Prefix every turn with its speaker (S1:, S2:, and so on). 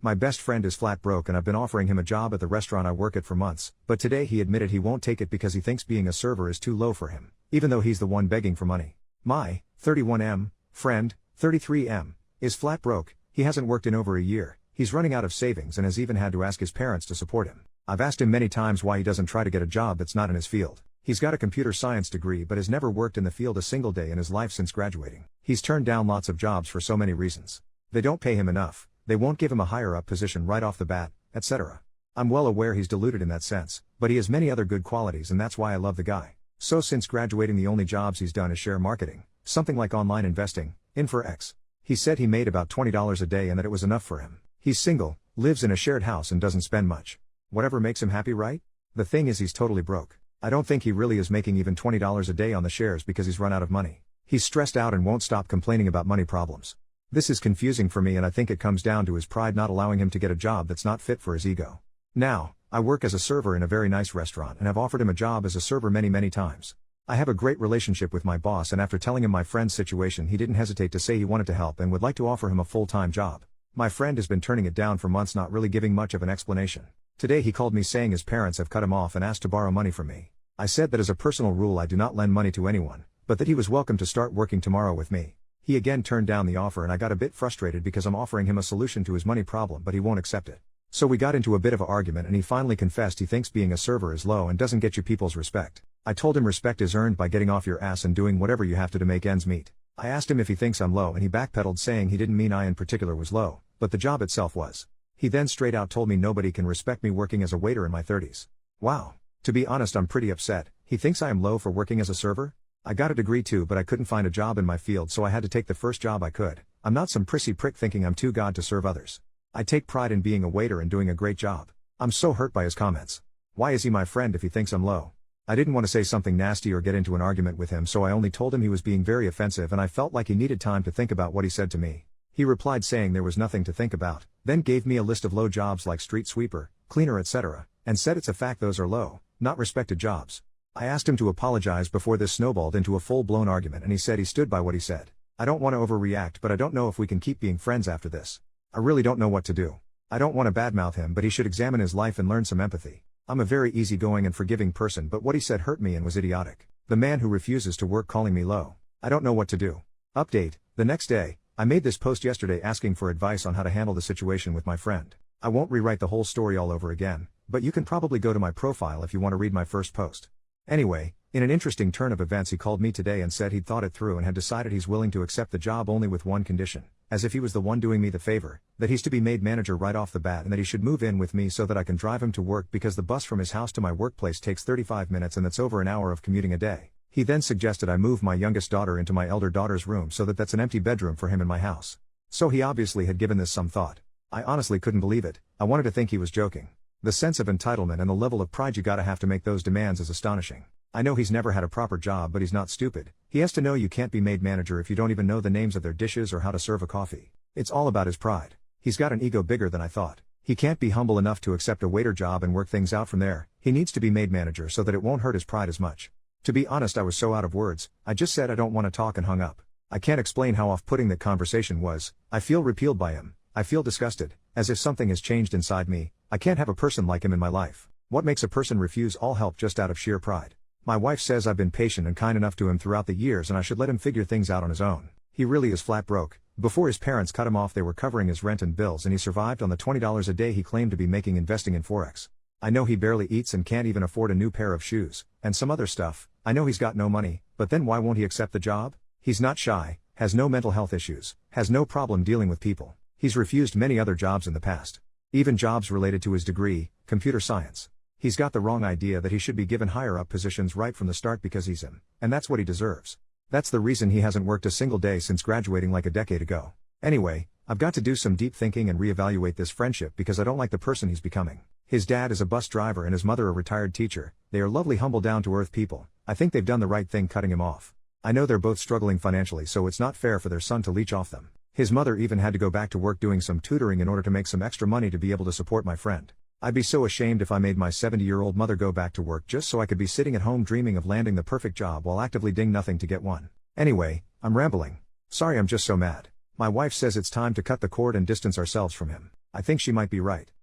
S1: My best friend is flat broke and I've been offering him a job at the restaurant I work at for months, but today he admitted he won't take it because he thinks being a server is too low for him, even though he's the one begging for money. My 31M friend, 33M, is flat broke. He hasn't worked in over a year, he's running out of savings and has even had to ask his parents to support him. I've asked him many times why he doesn't try to get a job that's not in his field. He's got a computer science degree but has never worked in the field a single day in his life since graduating. He's turned down lots of jobs for so many reasons. They don't pay him enough, they won't give him a higher up position right off the bat, etc. I'm well aware he's deluded in that sense, but he has many other good qualities and that's why I love the guy. So since graduating the only jobs he's done is share marketing, something like online investing, InfoX. He said he made about $20 a day and that it was enough for him. He's single, lives in a shared house and doesn't spend much. Whatever makes him happy, right? The thing is he's totally broke. I don't think he really is making even $20 a day on the shares because he's run out of money. He's stressed out and won't stop complaining about money problems. This is confusing for me and I think it comes down to his pride not allowing him to get a job that's not fit for his ego. Now, I work as a server in a very nice restaurant and have offered him a job as a server many times. I have a great relationship with my boss and after telling him my friend's situation he didn't hesitate to say he wanted to help and would like to offer him a full-time job. My friend has been turning it down for months, not really giving much of an explanation. Today he called me saying his parents have cut him off and asked to borrow money from me. I said that as a personal rule I do not lend money to anyone, but that he was welcome to start working tomorrow with me. He again turned down the offer and I got a bit frustrated because I'm offering him a solution to his money problem but he won't accept it. So we got into a bit of an argument and he finally confessed he thinks being a server is low and doesn't get you people's respect. I told him respect is earned by getting off your ass and doing whatever you have to make ends meet. I asked him if he thinks I'm low and he backpedaled saying he didn't mean I in particular was low, but the job itself was. He then straight out told me nobody can respect me working as a waiter in my 30s. Wow. To be honest, I'm pretty upset. He thinks I am low for working as a server? I got a degree too but I couldn't find a job in my field so I had to take the first job I could. I'm not some prissy prick thinking I'm too god to serve others. I take pride in being a waiter and doing a great job. I'm so hurt by his comments. Why is he my friend if he thinks I'm low? I didn't want to say something nasty or get into an argument with him so I only told him he was being very offensive and I felt like he needed time to think about what he said to me. He replied saying there was nothing to think about, then gave me a list of low jobs like street sweeper, cleaner etc., and said it's a fact those are low, not respected jobs. I asked him to apologize before this snowballed into a full-blown argument and he said he stood by what he said. I don't want to overreact but I don't know if we can keep being friends after this. I really don't know what to do. I don't want to badmouth him but he should examine his life and learn some empathy. I'm a very easygoing and forgiving person but what he said hurt me and was idiotic. The man who refuses to work calling me low. I don't know what to do. Update, the next day, I made this post yesterday asking for advice on how to handle the situation with my friend. I won't rewrite the whole story all over again, but you can probably go to my profile if you want to read my first post. Anyway, in an interesting turn of events he called me today and said he'd thought it through and had decided he's willing to accept the job only with one condition, as if he was the one doing me the favor, that he's to be made manager right off the bat and that he should move in with me so that I can drive him to work because the bus from his house to my workplace takes 35 minutes and that's over an hour of commuting a day. He then suggested I move my youngest daughter into my elder daughter's room so that that's an empty bedroom for him in my house. So he obviously had given this some thought. I honestly couldn't believe it. I wanted to think he was joking. The sense of entitlement and the level of pride you gotta have to make those demands is astonishing. I know he's never had a proper job but he's not stupid. He has to know you can't be made manager if you don't even know the names of their dishes or how to serve a coffee. It's all about his pride. He's got an ego bigger than I thought. He can't be humble enough to accept a waiter job and work things out from there. He needs to be made manager so that it won't hurt his pride as much. To be honest, I was so out of words, I just said I don't want to talk and hung up. I can't explain how off-putting that conversation was. I feel repelled by him. I feel disgusted, as if something has changed inside me. I can't have a person like him in my life. What makes a person refuse all help just out of sheer pride? My wife says I've been patient and kind enough to him throughout the years and I should let him figure things out on his own. He really is flat broke. Before his parents cut him off they were covering his rent and bills and he survived on the $20 a day he claimed to be making investing in Forex. I know he barely eats and can't even afford a new pair of shoes, and some other stuff. I know he's got no money, but then why won't he accept the job? He's not shy, has no mental health issues, has no problem dealing with people. He's refused many other jobs in the past. Even jobs related to his degree, computer science. He's got the wrong idea that he should be given higher up positions right from the start because he's him, and that's what he deserves. That's the reason he hasn't worked a single day since graduating like a decade ago. Anyway, I've got to do some deep thinking and reevaluate this friendship because I don't like the person he's becoming. His dad is a bus driver and his mother a retired teacher. They are lovely, humble, down-to-earth people. I think they've done the right thing cutting him off. I know they're both struggling financially so it's not fair for their son to leech off them. His mother even had to go back to work doing some tutoring in order to make some extra money to be able to support my friend. I'd be so ashamed if I made my 70-year-old mother go back to work just so I could be sitting at home dreaming of landing the perfect job while actively doing nothing to get one. Anyway, I'm rambling. Sorry, I'm just so mad. My wife says it's time to cut the cord and distance ourselves from him. I think she might be right.